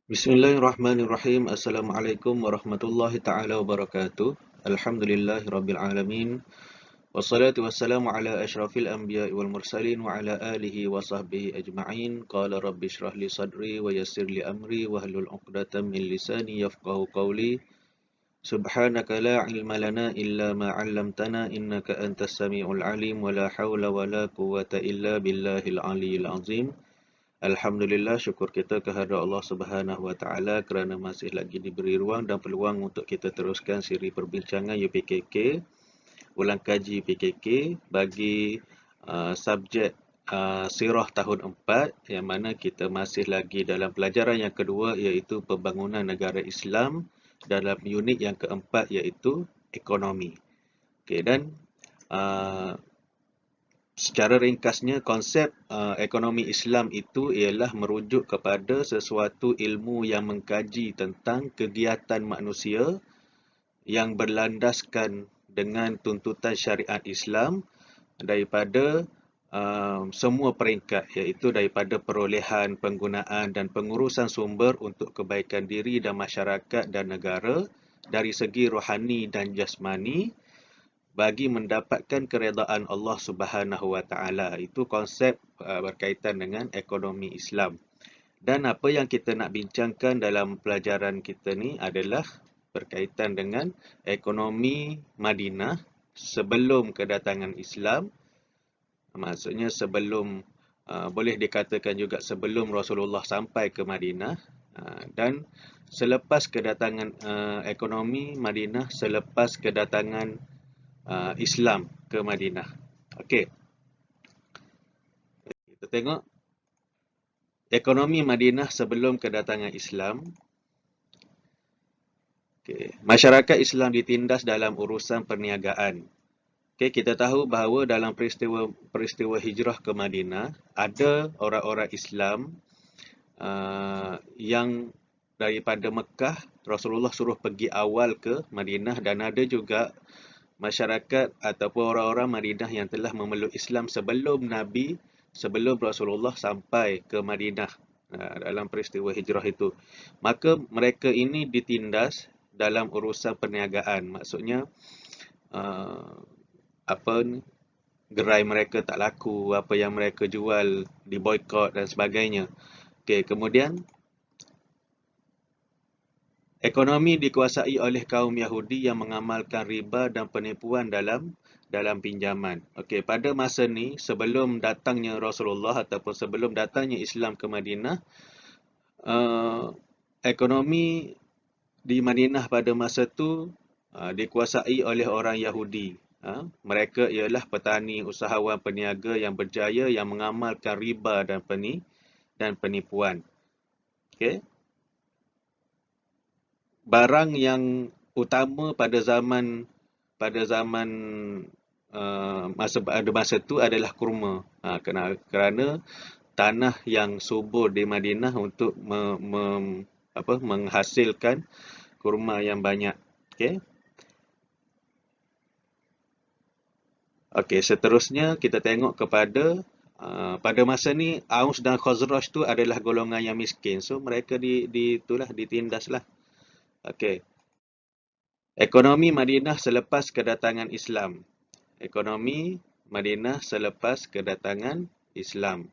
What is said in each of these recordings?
Bismillahirrahmanirrahim. Assalamualaikum warahmatullahi taala wabarakatuh. Alhamdulillahirabbil alamin. Wassalatu wassalamu ala asyrafil anbiya'i wal mursalin wa ala alihi wa sahbihi ajma'in. Qala rabbi shrah li sadri wa yassir li amri wa hlul 'uqdatam min lisani yafqahu qawli. Subhanaka la ilma lana illa ma 'allamtana innaka antas samiul alim wa la haula wa la quwwata illa billahil aliyyil azim. Alhamdulillah, syukur kita kehadrat Allah Subhanahu Wa Taala kerana masih lagi diberi ruang dan peluang untuk kita teruskan siri perbincangan UPKK, ulang kaji UPKK bagi subjek Sirah tahun 4, yang mana kita masih lagi dalam pelajaran yang kedua, iaitu pembangunan negara Islam, dalam unit yang keempat iaitu ekonomi. Okey, dan uh, secara ringkasnya, konsep ekonomi Islam itu ialah merujuk kepada sesuatu ilmu yang mengkaji tentang kegiatan manusia yang berlandaskan dengan tuntutan syariat Islam daripada semua peringkat, iaitu daripada perolehan, penggunaan dan pengurusan sumber untuk kebaikan diri dan masyarakat dan negara dari segi rohani dan jasmani, bagi mendapatkan keredaan Allah Subhanahu Wa Taala. Itu konsep berkaitan dengan ekonomi Islam. Dan apa yang kita nak bincangkan dalam pelajaran kita ni adalah berkaitan dengan ekonomi Madinah sebelum kedatangan Islam. Maksudnya sebelum, boleh dikatakan juga sebelum Rasulullah sampai ke Madinah, dan selepas kedatangan ekonomi Madinah, selepas kedatangan Islam ke Madinah. Okey, kita tengok ekonomi Madinah sebelum kedatangan Islam. Okey, masyarakat Islam ditindas dalam urusan perniagaan. Okey, kita tahu bahawa dalam peristiwa hijrah ke Madinah, ada orang-orang Islam yang daripada Mekah, Rasulullah suruh pergi awal ke Madinah, dan ada juga masyarakat ataupun orang-orang Madinah yang telah memeluk Islam sebelum Rasulullah sampai ke Madinah dalam peristiwa hijrah itu. Maka mereka ini ditindas dalam urusan perniagaan. Maksudnya gerai mereka tak laku, apa yang mereka jual diboikot dan sebagainya. Okey, kemudian ekonomi dikuasai oleh kaum Yahudi yang mengamalkan riba dan penipuan dalam pinjaman. Okey, pada masa ni, sebelum datangnya Rasulullah ataupun sebelum datangnya Islam ke Madinah, ekonomi di Madinah pada masa tu dikuasai oleh orang Yahudi. Mereka ialah petani, usahawan, peniaga yang berjaya yang mengamalkan riba dan penipuan. Okey. Barang yang utama pada zaman masa itu adalah kurma. Kerana tanah yang subur di Madinah untuk menghasilkan kurma yang banyak. Okey. Okey, seterusnya kita tengok kepada pada masa ni Aus dan Khazraj tu adalah golongan yang miskin. So mereka ditindaslah. Okey. Ekonomi Madinah selepas kedatangan Islam. Ekonomi Madinah selepas kedatangan Islam.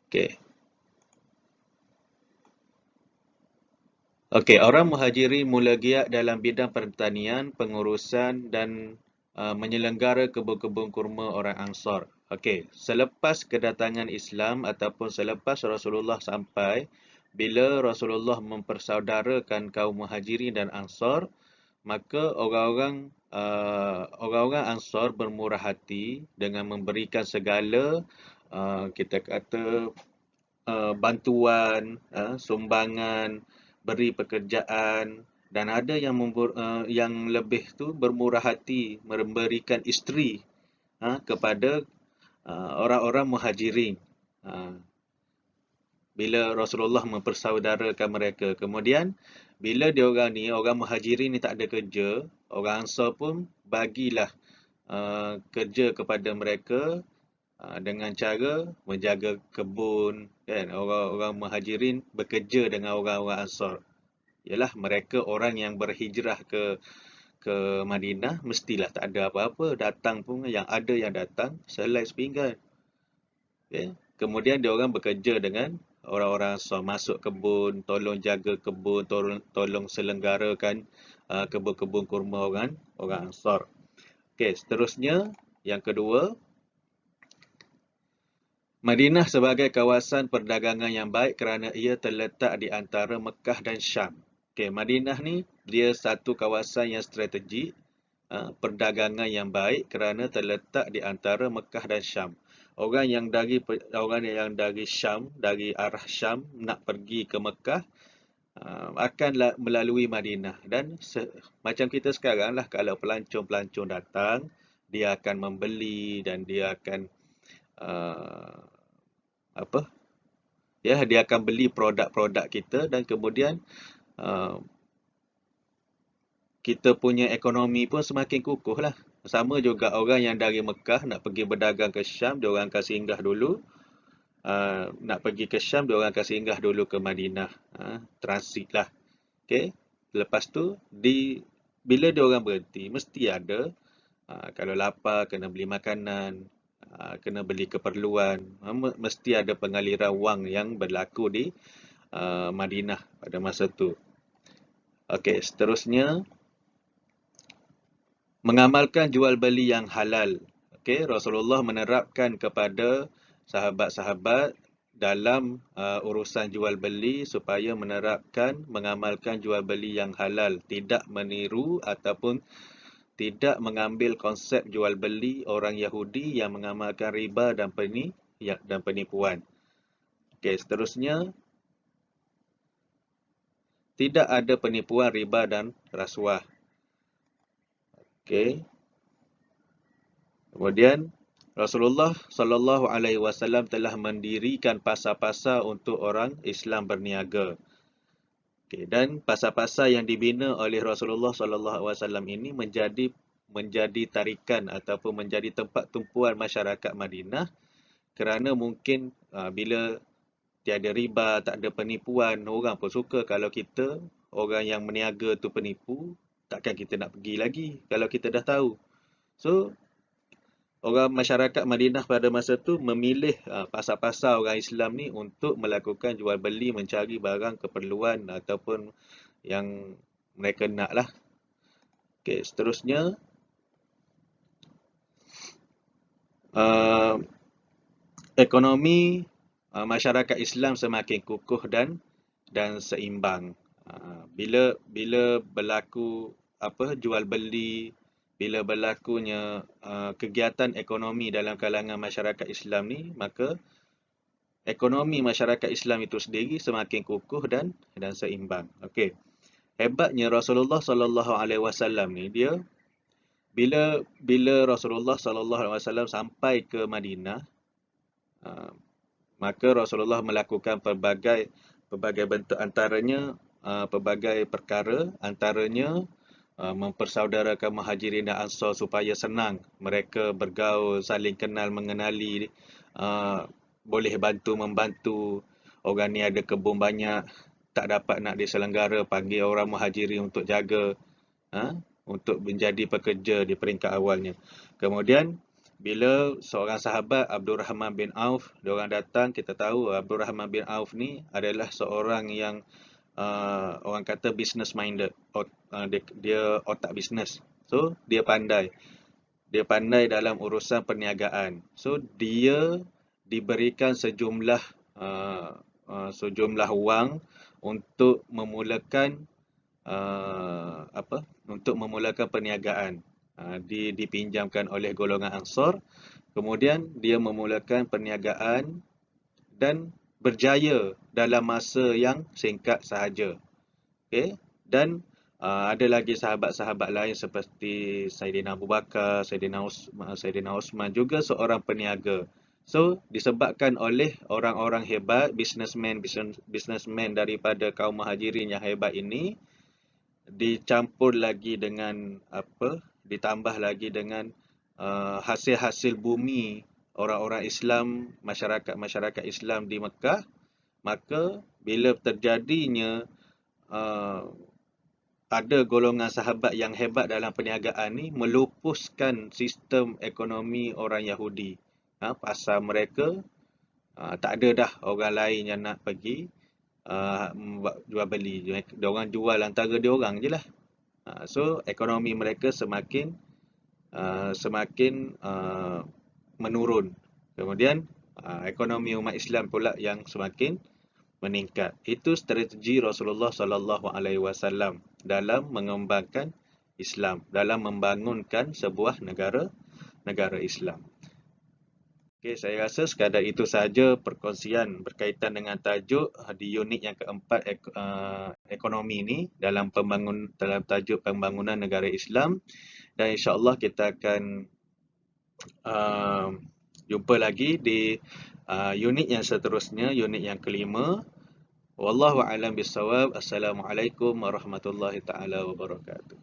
Okey. Okey, orang Muhajirin mula giat dalam bidang pertanian, pengurusan dan menyelenggara kebun-kebun kurma orang Ansar. Okey, selepas kedatangan Islam ataupun selepas Rasulullah sampai, bila Rasulullah mempersaudarakan kaum Muhajirin dan Ansar, maka orang-orang Ansar bermurah hati dengan memberikan segala kita kata bantuan, sumbangan, beri pekerjaan, dan ada yang lebih tu bermurah hati memberikan isteri kepada orang-orang Muhajirin bila Rasulullah mempersaudarakan mereka. Kemudian bila orang Muhajirin ni tak ada kerja, orang Ansar pun bagilah kerja kepada mereka dengan cara menjaga kebun, kan. Orang-orang Muhajirin bekerja dengan orang-orang Ansar. Ialah mereka orang yang berhijrah ke Madinah, mestilah tak ada apa-apa, datang pun yang datang selai sepinggan. Okay. Kemudian dia orang bekerja dengan orang-orang Ansar, masuk kebun, tolong jaga kebun, tolong selenggarakan kebun-kebun kurma orang Ansar. Okey, seterusnya yang kedua, Madinah sebagai kawasan perdagangan yang baik kerana ia terletak di antara Mekah dan Syam. Okey, Madinah ni dia satu kawasan yang strategik, perdagangan yang baik kerana terletak di antara Mekah dan Syam. Orang yang dari Syam, dari arah Syam nak pergi ke Mekah, akan melalui Madinah. Dan macam kita sekarang lah, kalau pelancong-pelancong datang, dia akan membeli dan dia akan uh, apa? Ya, dia akan beli produk-produk kita dan kemudian uh, kita punya ekonomi pun semakin kukuh lah. Sama juga orang yang dari Mekah nak pergi berdagang ke Syam, dia orang akan singgah dulu. Nak pergi ke Syam, dia orang akan singgah dulu ke Madinah. Transit lah. Okay. Lepas tu, bila dia orang berhenti, mesti ada. Kalau lapar, kena beli makanan, kena beli keperluan. Mesti ada pengaliran wang yang berlaku di Madinah pada masa tu. Okey, seterusnya, mengamalkan jual beli yang halal. Okey, Rasulullah menerapkan kepada sahabat-sahabat dalam urusan jual beli supaya mengamalkan jual beli yang halal, tidak meniru ataupun tidak mengambil konsep jual beli orang Yahudi yang mengamalkan riba dan penipuan. Okey, seterusnya, tidak ada penipuan, riba dan rasuah. Okey. Kemudian Rasulullah sallallahu alaihi wasallam telah mendirikan pasar-pasar untuk orang Islam berniaga. Okay, dan pasar-pasar yang dibina oleh Rasulullah sallallahu alaihi wasallam ini menjadi tarikan ataupun menjadi tempat tumpuan masyarakat Madinah, kerana mungkin bila tiada riba, tak ada penipuan, orang pun suka. Kalau kita orang yang meniaga tu penipu, takkan kita nak pergi lagi kalau kita dah tahu. So orang masyarakat Madinah pada masa tu memilih pasar-pasar orang Islam ni untuk melakukan jual beli, mencari barang keperluan ataupun yang mereka nak lah. Okay, seterusnya, ekonomi masyarakat Islam semakin kukuh dan seimbang. Bila berlaku jual beli, bila berlakunya kegiatan ekonomi dalam kalangan masyarakat Islam ni, maka ekonomi masyarakat Islam itu sendiri semakin kukuh dan seimbang. Okey. Hebatnya Rasulullah sallallahu alaihi wasallam ni, dia bila Rasulullah sallallahu alaihi wasallam sampai ke Madinah, maka Rasulullah melakukan pelbagai bentuk, antaranya pelbagai perkara, antaranya mempersaudarakan Muhajirin dan Ansar supaya senang mereka bergaul, saling kenal mengenali, boleh membantu. Orang ni ada kebun banyak, tak dapat nak diselenggara, panggil orang Muhajirin untuk jaga, untuk menjadi pekerja di peringkat awalnya. Kemudian bila seorang sahabat, Abdul Rahman bin Auf, diorang datang, kita tahu Abdul Rahman bin Auf ni adalah seorang yang orang kata business minded. Dia otak bisnes. So dia pandai dalam urusan perniagaan. So dia diberikan sejumlah wang untuk memulakan perniagaan. Dipinjamkan oleh golongan Ansar. Kemudian dia memulakan perniagaan dan berjaya dalam masa yang singkat sahaja. Okay? Dan ada lagi sahabat-sahabat lain seperti Saidina Abu Bakar, Saidina Osman juga seorang peniaga. So disebabkan oleh orang-orang hebat, businessman daripada kaum Muhajirin yang hebat ini, ditambah lagi dengan hasil-hasil bumi orang-orang Islam, masyarakat Islam di Mekah, maka bila terjadinya ada golongan sahabat yang hebat dalam perniagaan ni melupuskan sistem ekonomi orang Yahudi. Pasar mereka tak ada dah orang lain yang nak pergi jual beli. Diorang jual antara diorang je lah. So ekonomi mereka semakin menurun. Kemudian ekonomi umat Islam pula yang semakin meningkat. Itu strategi Rasulullah sallallahu alaihi wasallam dalam mengembangkan Islam, dalam membangunkan sebuah negara Islam. Okey, saya rasa sekadar itu sahaja perkongsian berkaitan dengan tajuk di unit yang keempat ekonomi ni dalam tajuk pembangunan negara Islam, dan insya-Allah kita akan jumpa lagi di unit yang seterusnya, unit yang kelima. Wallahu a'lam bissawab. Assalamualaikum warahmatullahi taala wabarakatuh.